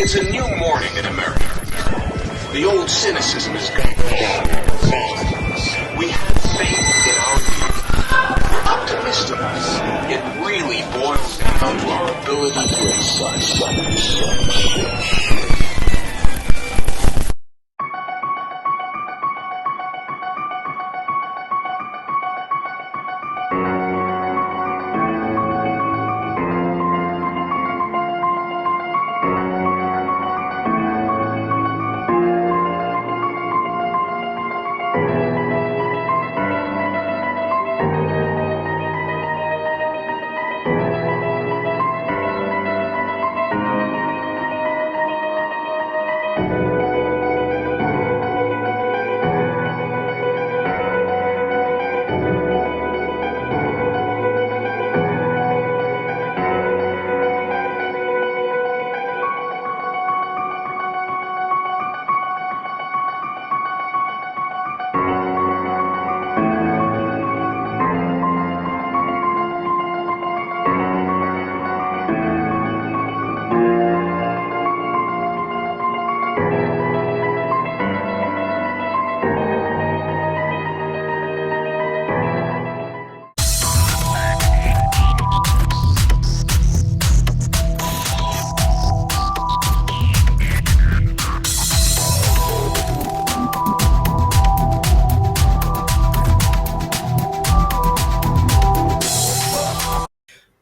It's a new morning in America. The old cynicism is gone. We have faith in our youth. We're optimistic. It really boils down to our ability to excite.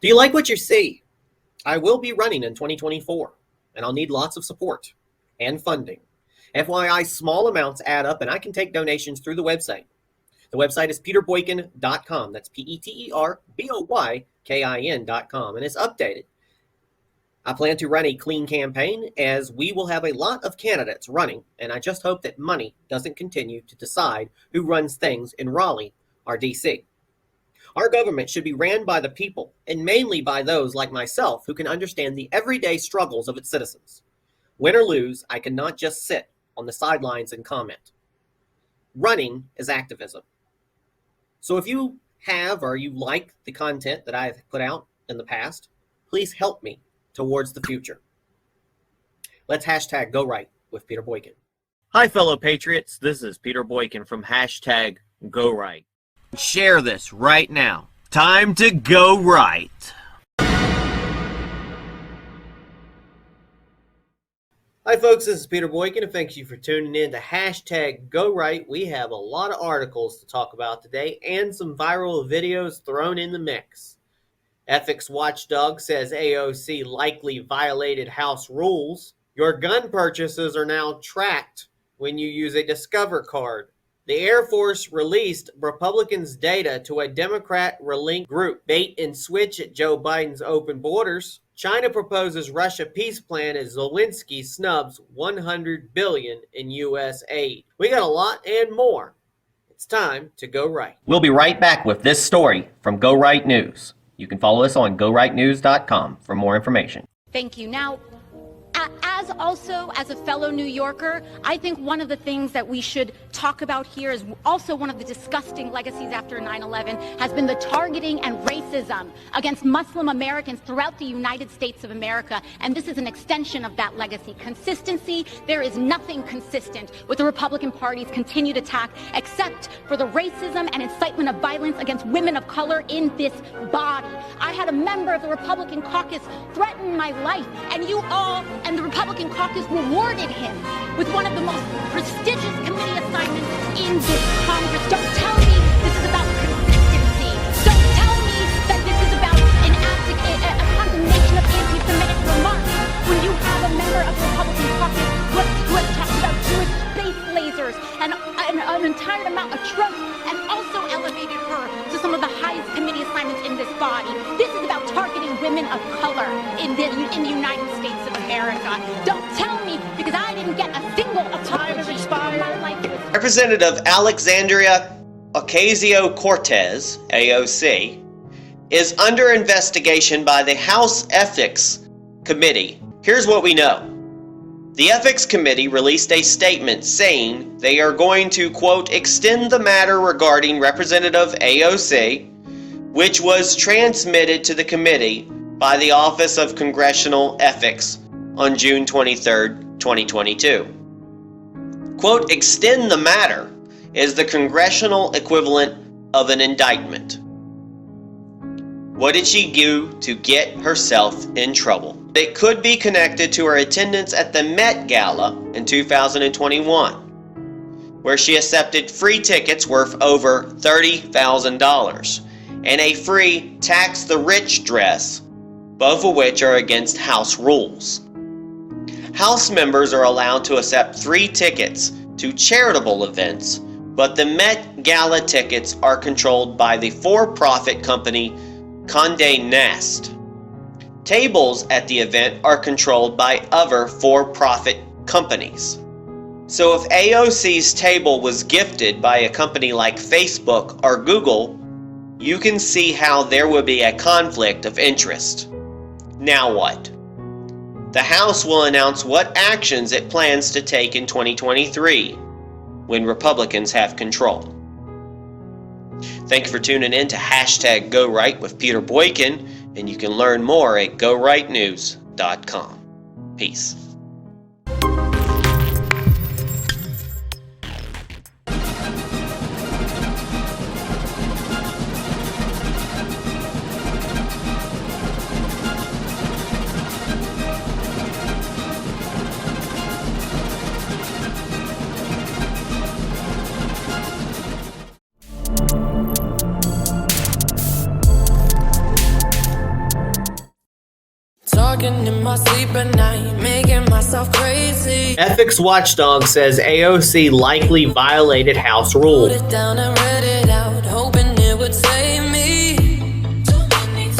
Do you like what you see? I will be running in 2024, and I'll need lots of support and funding. FYI, small amounts add up, and I can take donations through the website. The website is peterboykin.com. That's PeterBoykin.com, and it's updated. I plan to run a clean campaign, as we will have a lot of candidates running, and I just hope that money doesn't continue to decide who runs things in Raleigh or D.C. Our government should be ran by the people, and mainly by those like myself who can understand the everyday struggles of its citizens. Win or lose, I cannot just sit on the sidelines and comment. Running is activism. So if you have or you like the content that I have put out in the past, please help me towards the future. Let's hashtag Go Right with Peter Boykin. Hi, fellow patriots. This is Peter Boykin from hashtag Go Right. Share this right now. Time to go right. Hi folks, this is Peter Boykin, and thank you for tuning in to hashtag Go Right. We have a lot of articles to talk about today and some viral videos thrown in the mix. Ethics watchdog says AOC likely violated House rules. Your gun purchases are now tracked when you use a Discover card. The Air Force released Republicans' data to a Democrat-linked group. Bait and switch at Joe Biden's open borders. China proposes Russia peace plan as Zelenskyy snubs $100 billion in U.S. aid. We got a lot and more. It's time to go right. We'll be right back with this story from Go Right News. You can follow us on GoRightNews.com for more information. Thank you. Now, as a fellow New Yorker, I think one of the things that we should talk about here is also one of the disgusting legacies after 9/11 has been the targeting and racism against Muslim Americans throughout the United States of America, and this is an extension of that legacy. Consistency, there is nothing consistent with the Republican Party's continued attack except for the racism and incitement of violence against women of color in this body. I had a member of the Republican caucus threaten my life, and you all and the Republican caucus rewarded him with one of the most prestigious committee assignments in this Congress. Don't tell me this is about consistency. Don't tell me that this is about a condemnation of anti-Semitic remarks when you have a member of the Republican caucus who has talked about Jewish space lasers and an entire amount of Trump, and also elevated her to some of the highest committee assignments in this body. This is about targeting women of color in the United States of America. Don't tell me, because I didn't get a single apology in my life. Representative Alexandria Ocasio-Cortez, AOC, is under investigation by the House Ethics Committee. Here's what we know. The Ethics Committee released a statement saying they are going to, quote, extend the matter regarding Representative AOC, which was transmitted to the committee by the Office of Congressional Ethics, on June 23, 2022. Quote, extend the matter is the congressional equivalent of an indictment. What did she do to get herself in trouble? It could be connected to her attendance at the Met Gala in 2021, where she accepted free tickets worth over $30,000 and a free Tax the Rich dress, both of which are against House rules. House members are allowed to accept 3 tickets to charitable events, but the Met Gala tickets are controlled by the for-profit company Condé Nast. Tables at the event are controlled by other for-profit companies. So if AOC's table was gifted by a company like Facebook or Google, you can see how there would be a conflict of interest. Now what? The House will announce what actions it plans to take in 2023 when Republicans have control. Thank you for tuning in to #GoRight with Peter Boykin, and you can learn more at GoRightNews.com. Peace. Talking in my sleep at night, making myself crazy. Ethics watchdog says AOC likely violated House rules. Put it down and read it out, hoping it would save me. Too many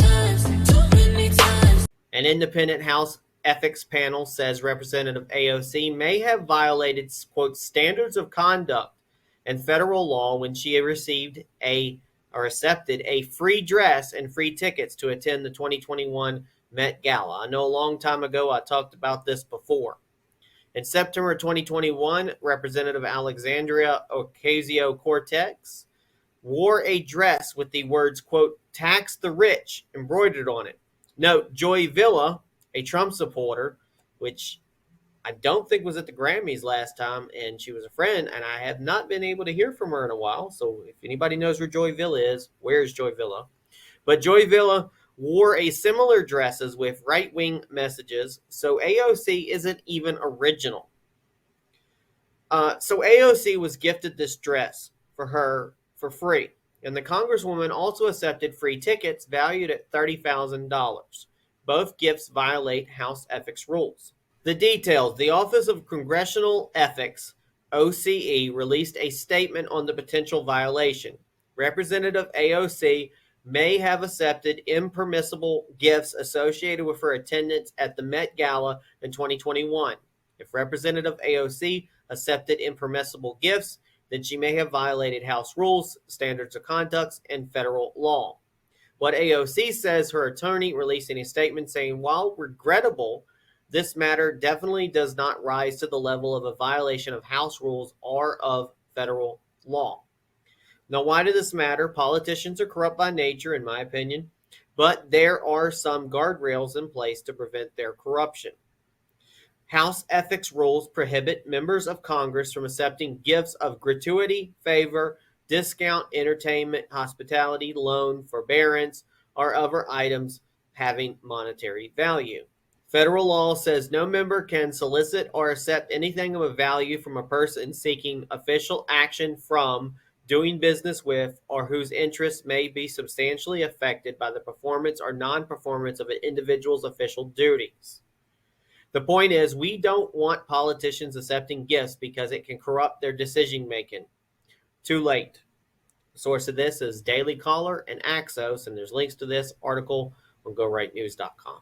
times. An independent House ethics panel says Representative AOC may have violated, quote, standards of conduct and federal law when she received or accepted a free dress and free tickets to attend the 2021 Met Gala. I know a long time ago I talked about this before. In September 2021, Representative Alexandria Ocasio-Cortez wore a dress with the words, quote, tax the rich embroidered on it. Note, Joy Villa, a Trump supporter, which I don't think was at the Grammys last time, and she was a friend, and I have not been able to hear from her in a while. So if anybody knows where Joy Villa is, where's Joy Villa? But Joy Villa wore a similar dresses with right-wing messages, so AOC isn't even original. So AOC was gifted this dress for her for free, and the Congresswoman also accepted free tickets valued at $30,000. Both gifts violate House ethics rules. The details. The Office of Congressional Ethics, OCE, released a statement on the potential violation. Representative AOC may have accepted impermissible gifts associated with her attendance at the Met Gala in 2021. If Representative AOC accepted impermissible gifts, then she may have violated House rules, standards of conduct, and federal law. What AOC says, her attorney releasing a statement saying, while regrettable, this matter definitely does not rise to the level of a violation of House rules or of federal law. Now, why does this matter? Politicians are corrupt by nature, in my opinion, but there are some guardrails in place to prevent their corruption. House ethics rules prohibit members of Congress from accepting gifts of gratuity, favor, discount, entertainment, hospitality, loan, forbearance, or other items having monetary value. Federal law says no member can solicit or accept anything of a value from a person seeking official action from, doing business with, or whose interests may be substantially affected by the performance or non-performance of an individual's official duties. The point is, we don't want politicians accepting gifts because it can corrupt their decision-making. Too late. The source of this is Daily Caller and Axios, and there's links to this article on GoRightNews.com.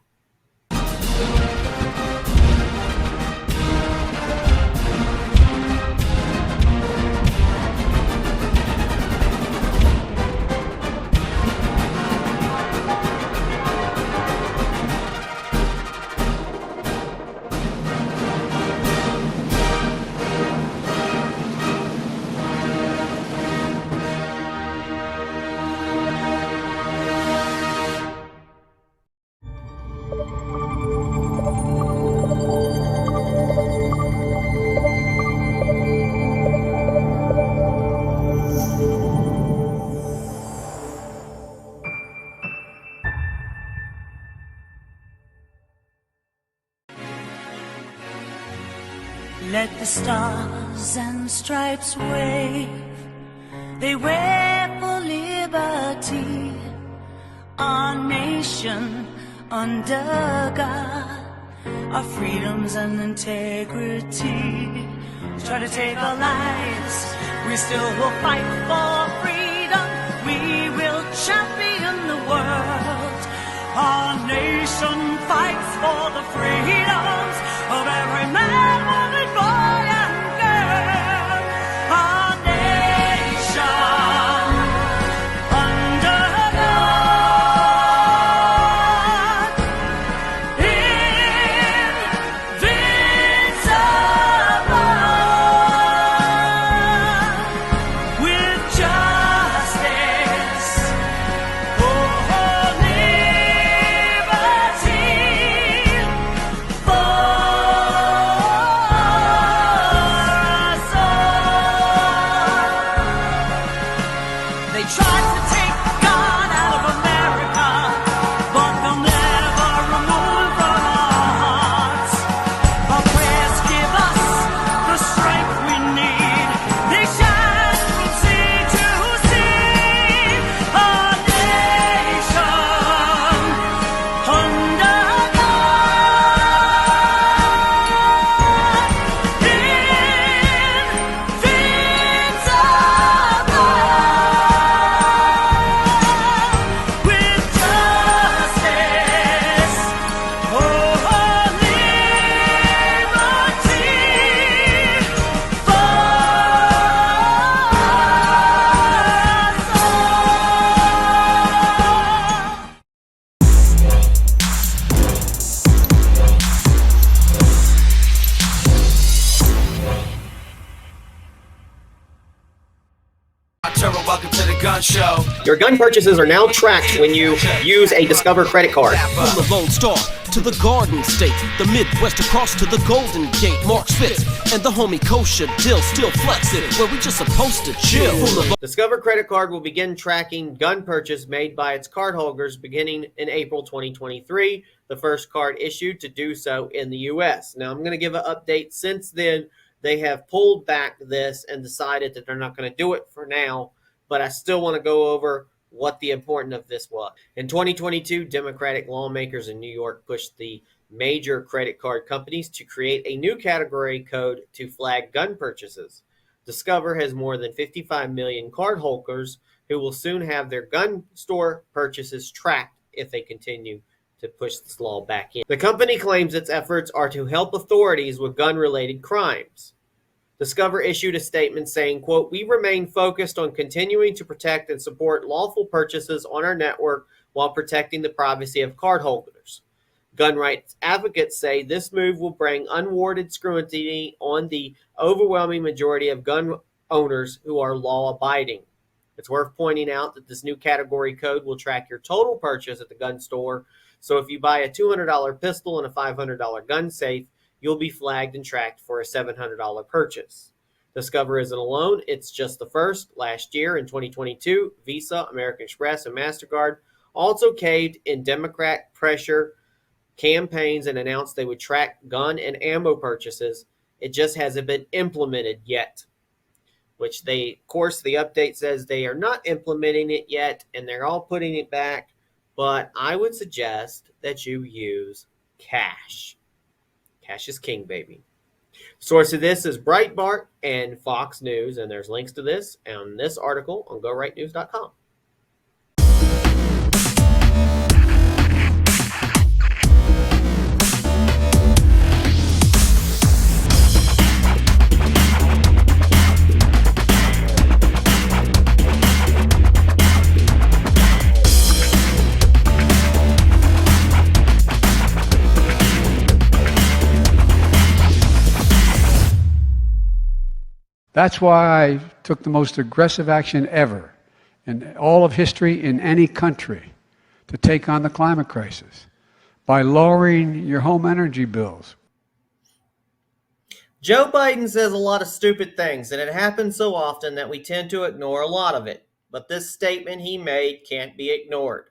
Let the stars and stripes wave. They wave for liberty. Our nation under God. Our freedoms and integrity. Try to take our lives. We still will fight for freedom. We will champion the world. Our nation fights for the freedoms of every man, woman, boy, and girl. Our nation under God, invincible, with justice, oh, liberty for us all. They tried to take God out of America, but they'll never remove him from our hearts. Our prayers give us the strength we need. They shine from sea to sea. Our nation under God, invincible, with justice, oh, liberty for Welcome to the gun show. Your gun purchases are now tracked when you use a Discover credit card. From the Lone Star to the Garden State, the Midwest across to the Golden Gate, Mark Spitz and the homie Kosher Dill still flexing, where we just supposed to chill. From the Discover credit card will begin tracking gun purchase made by its cardholders beginning in April 2023, the first card issued to do so in the U.S. Now, I'm going to give an update. Since then, they have pulled back this and decided that they're not going to do it for now, but I still want to go over what the importance of this was. In 2022, Democratic lawmakers in New York pushed the major credit card companies to create a new category code to flag gun purchases. Discover has more than 55 million cardholders who will soon have their gun store purchases tracked if they continue to push this law back in. The company claims its efforts are to help authorities with gun-related crimes. Discover issued a statement saying, quote, "We remain focused on continuing to protect and support lawful purchases on our network while protecting the privacy of cardholders. Gun rights advocates say this move will bring unwarranted scrutiny on the overwhelming majority of gun owners who are law-abiding. It's worth pointing out that this new category code will track your total purchase at the gun store, so if you buy a $200 pistol and a $500 gun safe, you'll be flagged and tracked for a $700 purchase. Discover isn't alone. It's just the first. Last year, in 2022, Visa, American Express, and MasterCard also caved in Democrat pressure campaigns and announced they would track gun and ammo purchases. It just hasn't been implemented yet, which they, of course, the update says they are not implementing it yet, and they're all putting it back, but I would suggest that you use cash. Cash is king, baby. Source of this is Breitbart and Fox News, and there's links to this on this article on GoRightNews.com. That's why I took the most aggressive action ever in all of history in any country to take on the climate crisis by lowering your home energy bills. Joe Biden says a lot of stupid things, and it happens so often that we tend to ignore a lot of it. But this statement he made can't be ignored.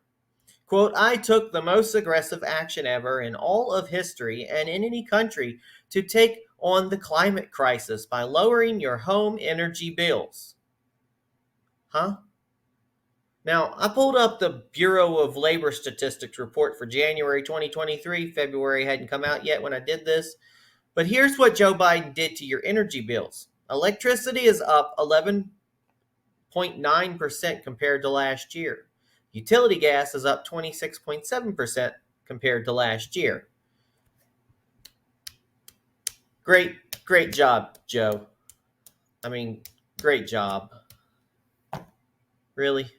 Quote, "I took the most aggressive action ever in all of history and in any country to take on the climate crisis by lowering your home energy bills. Huh? Now, I pulled up the Bureau of Labor Statistics report for January 2023. February hadn't come out yet when I did this. But here's what Joe Biden did to your energy bills. Electricity is up 11.9% compared to last year. Utility gas is up 26.7% compared to last year. Great job, Joe. I mean, great job. Really?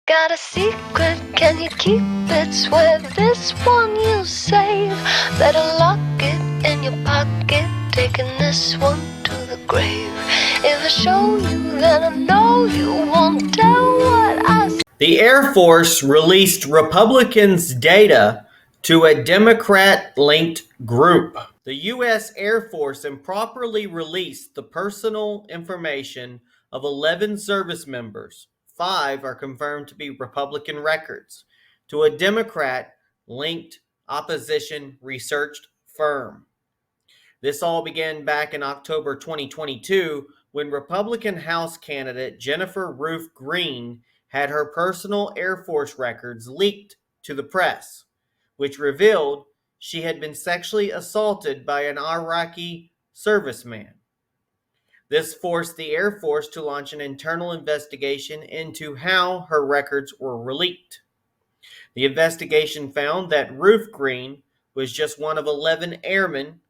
Got a secret, can you keep it? Swear this one you'll save. Better lock it in your pocket, taking this one to the grave. If I show you, then I know you won't tell what I say. The Air Force released Republicans' data to a Democrat-linked group. The U.S. Air Force improperly released the personal information of 11 service members. 5 are confirmed to be Republican records, to a Democrat-linked opposition research firm. This all began back in October 2022 when Republican House candidate Jennifer Ruth Green had her personal Air Force records leaked to the press, which revealed she had been sexually assaulted by an Iraqi serviceman. This forced the Air Force to launch an internal investigation into how her records were leaked. The investigation found that Ruth Green was just one of 11 airmen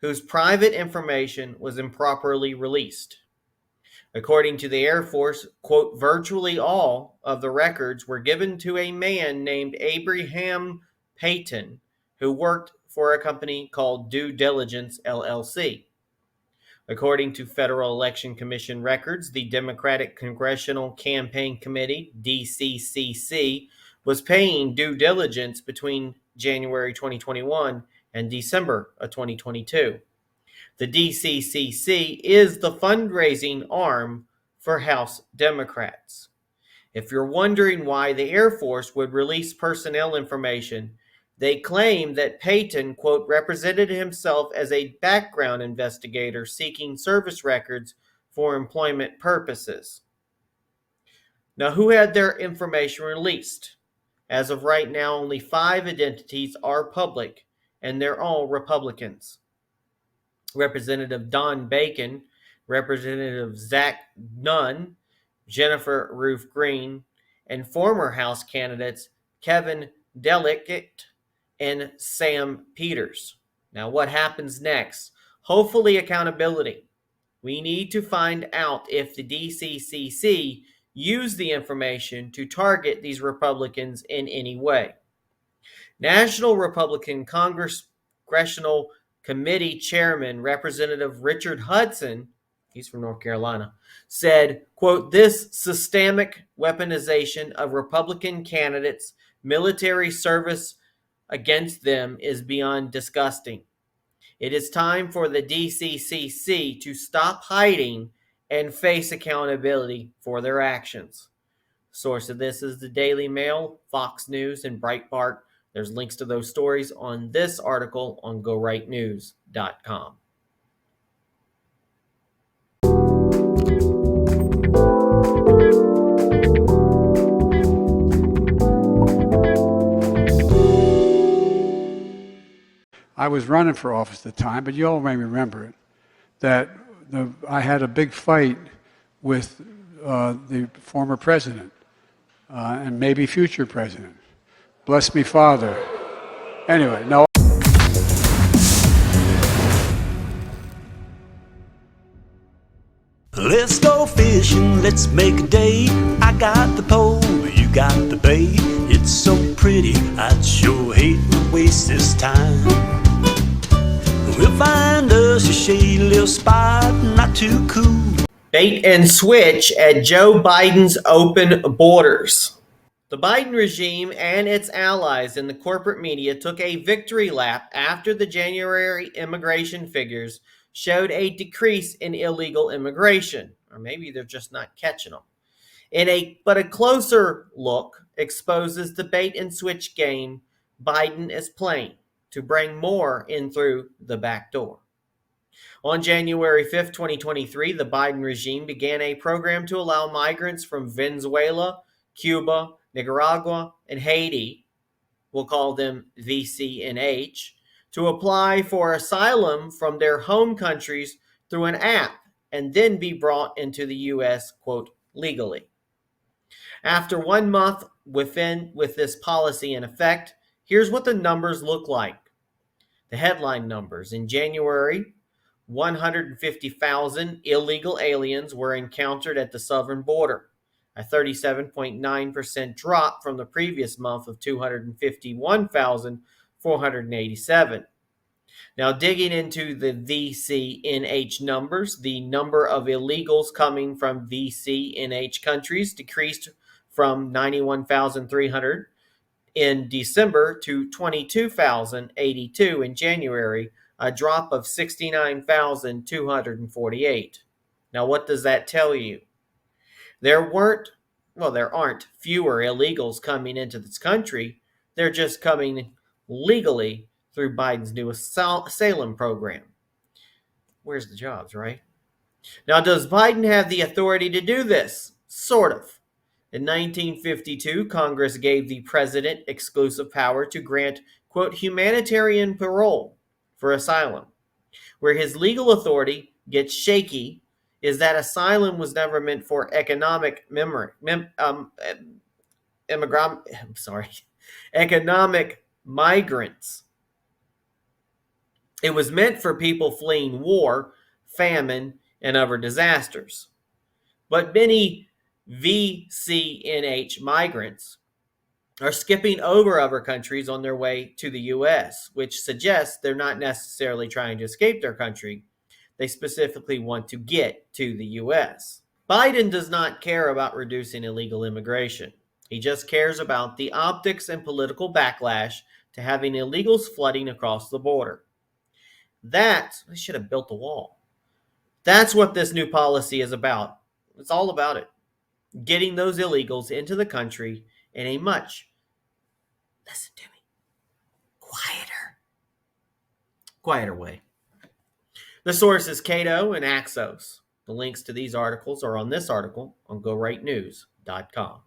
whose private information was improperly released. According to the Air Force, quote, virtually all of the records were given to a man named Abraham Payton, who worked for a company called Due Diligence, LLC. According to Federal Election Commission records, the Democratic Congressional Campaign Committee, DCCC, was paying Due Diligence between January 2021 and December of 2022. The DCCC is the fundraising arm for House Democrats. If you're wondering why the Air Force would release personnel information, they claim that Payton, quote, represented himself as a background investigator seeking service records for employment purposes. Now, who had their information released? As of right now, only 5 identities are public, and they're all Republicans. Representative Don Bacon, Representative Zach Nunn, Jennifer Ruth Green, and former House candidates Kevin Delicate and Sam Peters. Now, what happens next? Hopefully, accountability. We need to find out if the DCCC used the information to target these Republicans in any way. National Republican Congressional Committee Chairman Representative Richard Hudson, he's from North Carolina, said, quote, this systemic weaponization of Republican candidates' military service against them is beyond disgusting. It is time for the DCCC to stop hiding and face accountability for their actions. Source of this is the Daily Mail, Fox News, and Breitbart. There's links to those stories on this article on GoRightNews.com. I was running for office at the time, but you all may remember it, that I had a big fight with the former president and maybe future president. Bless me, Father. Anyway, no. Let's go fishing, let's make a day. I got the pole, you got the bay, it's so pretty, I'd sure hate to waste this time. We'll find us a shady little spot, not too cool. Bait and switch at Joe Biden's open borders. The Biden regime and its allies in the corporate media took a victory lap after the January immigration figures showed a decrease in illegal immigration. Or maybe they're just not catching them. But a closer look exposes the bait and switch game Biden is playing to bring more in through the back door. On January 5th, 2023, the Biden regime began a program to allow migrants from Venezuela, Cuba, Nicaragua, and Haiti, we'll call them VCNH, to apply for asylum from their home countries through an app and then be brought into the U.S., quote, legally. After 1 month with this policy in effect, here's what the numbers look like. The headline numbers. In January, 150,000 illegal aliens were encountered at the southern border, a 37.9% drop from the previous month of 251,487. Now, digging into the VCNH numbers, the number of illegals coming from VCNH countries decreased from 91,300 in December to 22,082 in January, a drop of 69,248. Now, what does that tell you? There aren't fewer illegals coming into this country. They're just coming legally through Biden's new asylum program. Where's the jobs, right? Now, does Biden have the authority to do this? Sort of. In 1952, Congress gave the president exclusive power to grant, quote, humanitarian parole for asylum. Where his legal authority gets shaky is that asylum was never meant for economic migrants. It was meant for people fleeing war, famine, and other disasters. But many VCNH migrants are skipping over other countries on their way to the U.S., which suggests they're not necessarily trying to escape their country. They specifically want to get to the U.S. Biden does not care about reducing illegal immigration. He just cares about the optics and political backlash to having illegals flooding across the border. They should have built a wall. That's what this new policy is about. It's all about it. Getting those illegals into the country in a much, listen to me, quieter way. The source is Cato and Axios. The links to these articles are on this article on GoRightNews.com.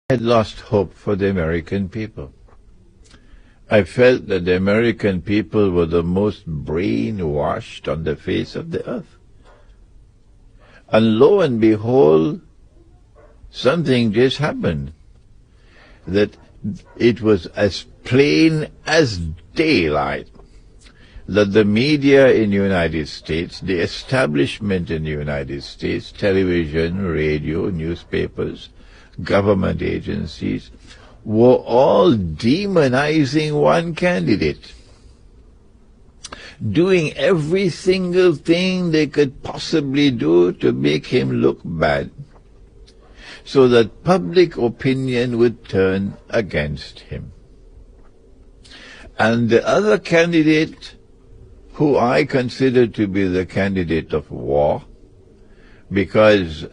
I had lost hope for the American people. I felt that the American people were the most brainwashed on the face of the earth. And lo and behold, something just happened. That it was as plain as daylight that the media in the United States, the establishment in the United States, television, radio, newspapers, government agencies, were all demonizing one candidate, doing every single thing they could possibly do to make him look bad, so that public opinion would turn against him. And the other candidate, who I consider to be the candidate of war, because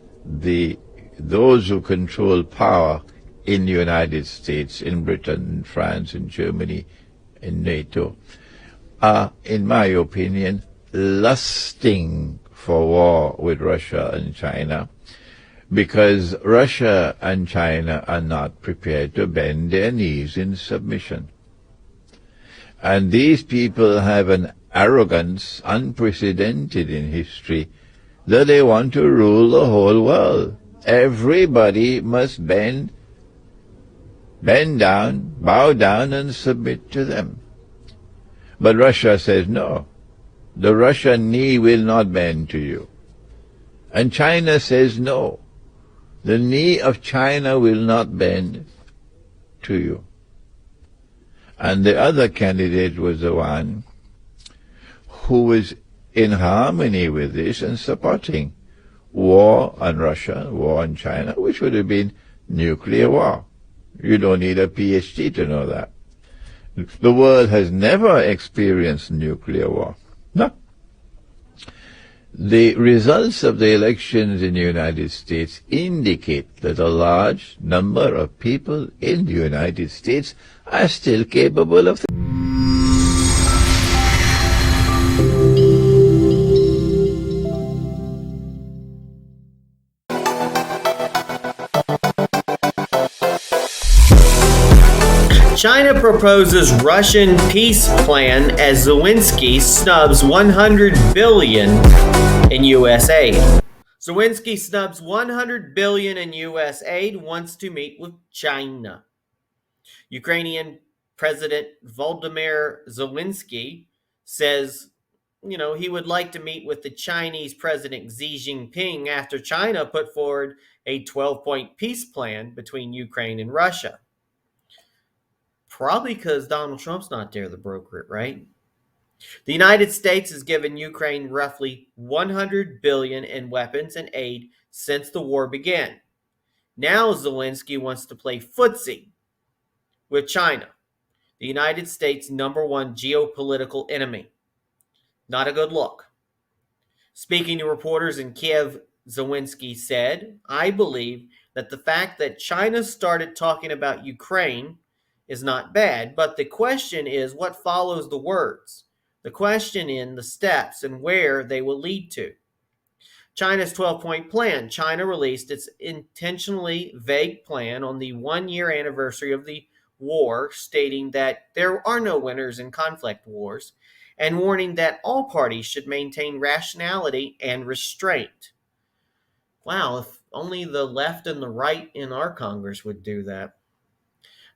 those who control power in the United States, in Britain, in France, in Germany, in NATO, are, in my opinion, lusting for war with Russia and China, because Russia and China are not prepared to bend their knees in submission. And these people have an arrogance unprecedented in history that they want to rule the whole world. Everybody must bend down, bow down, and submit to them. But Russia says no. The Russian knee will not bend to you. And China says no. The knee of China will not bend to you. And the other candidate was the one who was in harmony with this and supporting war on Russia, war on China, which would have been nuclear war. You don't need a PhD to know that. The world has never experienced nuclear war. No. The results of the elections in the United States indicate that a large number of people in the United States are still capable of China proposes Russian peace plan as Zelenskyy snubs $100 billion in U.S. aid. Zelenskyy snubs $100 billion in U.S. aid, wants to meet with China. Ukrainian President Volodymyr Zelenskyy says, he would like to meet with the Chinese President Xi Jinping after China put forward a 12-point peace plan between Ukraine and Russia. Probably because Donald Trump's not there to broker it, right? The United States has given Ukraine roughly $100 billion in weapons and aid since the war began. Now Zelenskyy wants to play footsie with China, the United States' #1 geopolitical enemy. Not a good look. Speaking to reporters in Kiev, Zelenskyy said, "I believe that the fact that China started talking about Ukraine is not bad, but the question is what follows the words. The question in the steps and where they will lead to." China's 12-point plan. China released its intentionally vague plan on the 1-year anniversary of the war, stating that there are no winners in conflict wars, and warning that all parties should maintain rationality and restraint. Wow, if only the left and the right in our Congress would do that.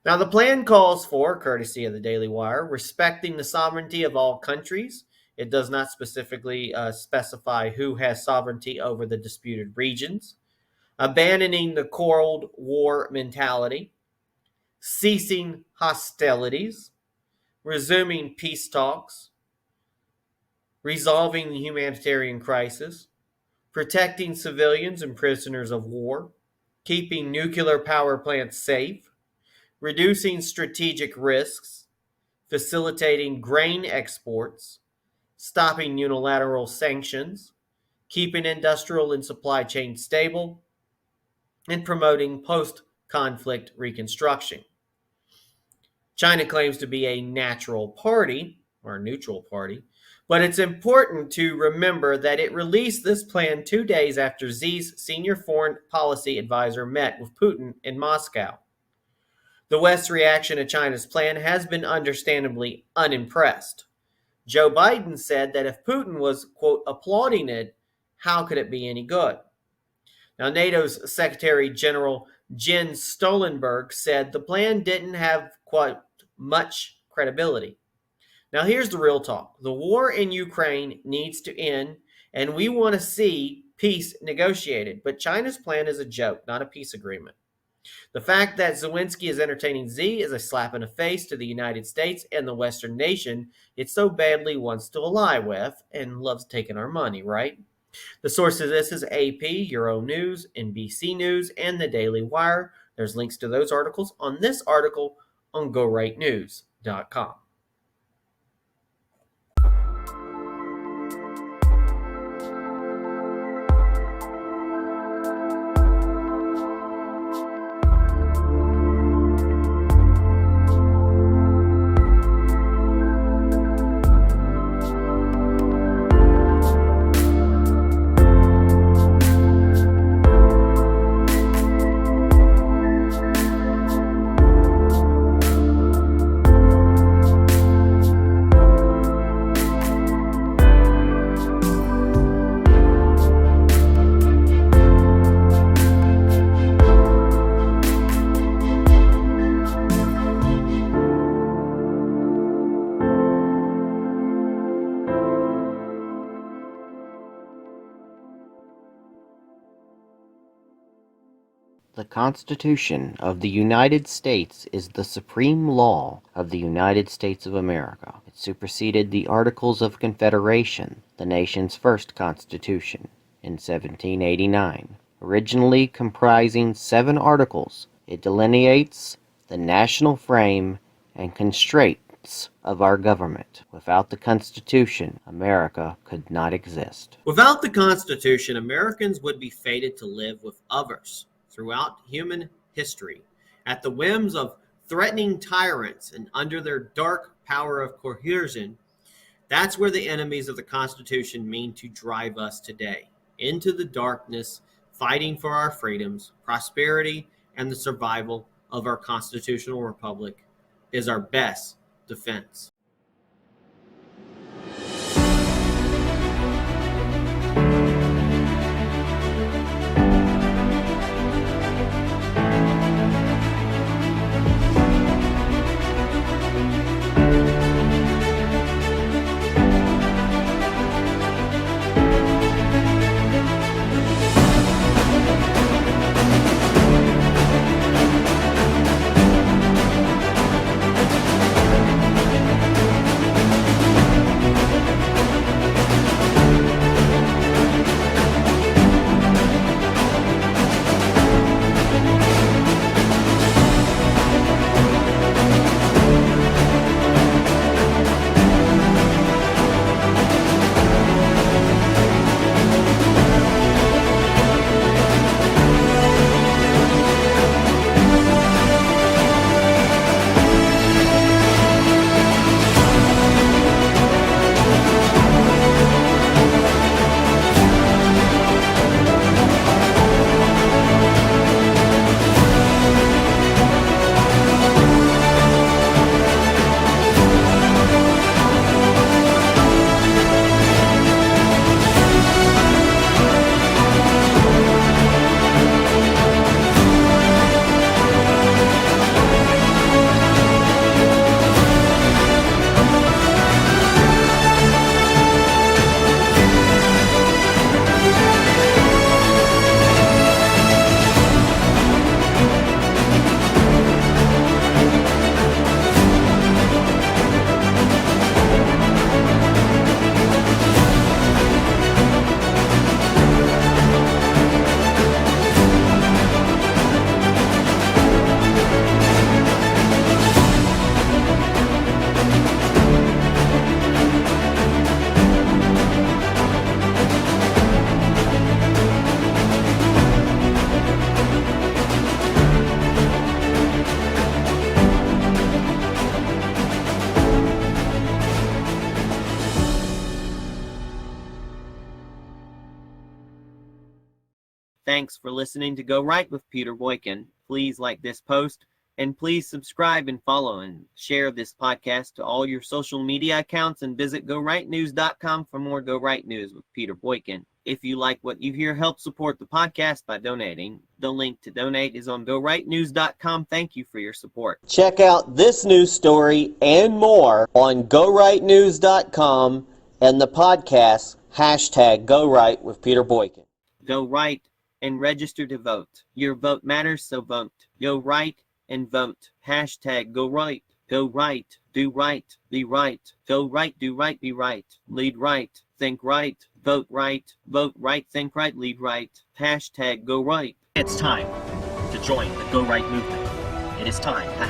Now, the plan calls for, courtesy of the Daily Wire, respecting the sovereignty of all countries. It does not specifically specify who has sovereignty over the disputed regions. Abandoning the Cold War mentality. Ceasing hostilities. Resuming peace talks. Resolving the humanitarian crisis. Protecting civilians and prisoners of war. Keeping nuclear power plants safe. Reducing strategic risks, facilitating grain exports, stopping unilateral sanctions, keeping industrial and supply chains stable, and promoting post-conflict reconstruction. China claims to be a neutral party, but it's important to remember that it released this plan 2 days after Xi's senior foreign policy advisor met with Putin in Moscow. The West's reaction to China's plan has been understandably unimpressed. Joe Biden said that if Putin was, quote, applauding it, how could it be any good? Now, NATO's Secretary General Jens Stoltenberg said the plan didn't have, quote, much credibility. Now, here's the real talk. The war in Ukraine needs to end, and we want to see peace negotiated. But China's plan is a joke, not a peace agreement. The fact that Zelenskyy is entertaining Xi is a slap in the face to the United States and the Western nation it so badly wants to ally with and loves taking our money, right? The source of this is AP, Euronews, NBC News, and the Daily Wire. There's links to those articles on this article on GoRightNews.com. Constitution of the United States is the supreme law of the United States of America. It superseded the Articles of Confederation, the nation's first constitution, in 1789. Originally comprising 7 articles, it delineates the national frame and constraints of our government. Without the Constitution, America could not exist. Without the Constitution, Americans would be fated to live with others throughout human history, at the whims of threatening tyrants and under their dark power of coercion. That's where the enemies of the Constitution mean to drive us today, into the darkness, fighting for our freedoms, prosperity, and the survival of our constitutional republic is our best defense. Thanks for listening to Go Right with Peter Boykin. Please like this post, and please subscribe and follow and share this podcast to all your social media accounts, and visit GoRightNews.com for more Go Right News with Peter Boykin. If you like what you hear, help support the podcast by donating. The link to donate is on GoRightNews.com. Thank you for your support. Check out this news story and more on GoRightNews.com and the podcast #GoRight with Peter Boykin. Go right and register to vote. Your vote matters, so vote. Go right and vote. #Go right. Go right. Do right. Be right. Go right. Do right. Be right. Lead right. Think right. Vote right. Vote right. Think right. Lead right. #Go right. It's time to join the Go Right movement. It is time to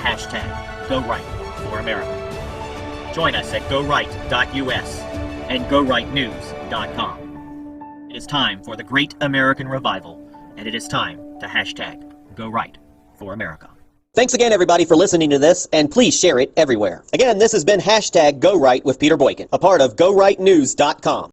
#Go Right for America. Join us at GoRight.us and GoRightNews.com. It is time for the Great American Revival, and it is time to #Go Right for America. Thanks again, everybody, for listening to this, and please share it everywhere. Again, this has been #Go Right with Peter Boykin, a part of GoRightNews.com.